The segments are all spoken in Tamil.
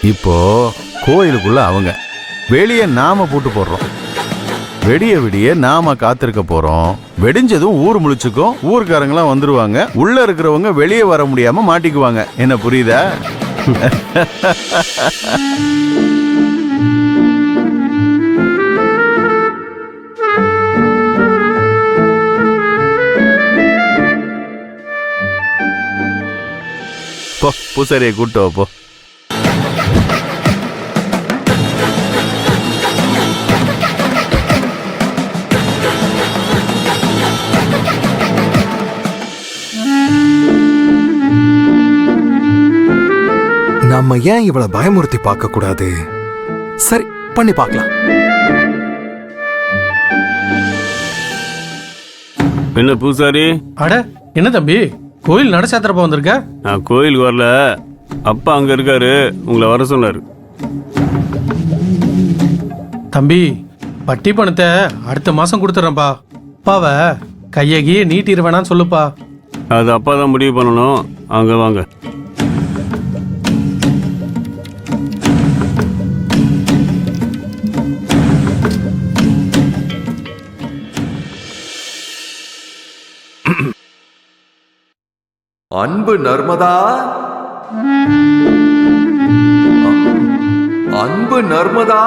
இப்போ கோயிலுக்குள்ள அவங்க, வெளியே நாம பூட்டு போடுறோம். வெடிய விடிய நாம காத்திருக்க போறோம். வெடிஞ்சதும் ஊர் முழிச்சுக்கும், ஊர்க்காரங்களாம் வந்துருவாங்க. உள்ள இருக்கிறவங்க வெளியே வர முடியாம மாட்டிக்குவாங்க. என்ன புரியுதா? போ, பூசாரியை கூட்டு வா போ. நம்ம ஏன் இவளை பயமுறுத்தி பார்க்க கூடாது? சரி, பண்ணி பார்க்கலாம். என்ன பூசாரி? அட என்ன தம்பி, கோயில் நட சாத்திரப்ப வந்திருக்க? நான் கோயிலுக்கு வரல, அப்பா அங்க இருக்காரு, உங்களை வர சொன்னாரு. தம்பி, வட்டி பணத்தை அடுத்த மாசம் கொடுத்துறேன்ப்பா. அப்பாவை கையகி நீட்டிட வேணான்னு சொல்லுப்பா. அது அப்பா தான் முடிவு பண்ணணும். அங்க வாங்க. அன்பு நர்மதா, அன்பு நர்மதா,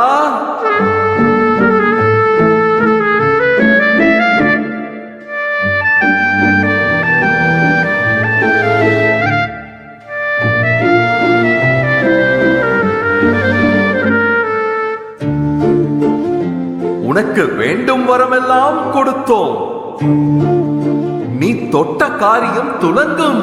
உனக்கு வேண்டும் வரமெல்லாம் கொடுத்தோம். நீ தொட்ட காரியம் துலங்கும்.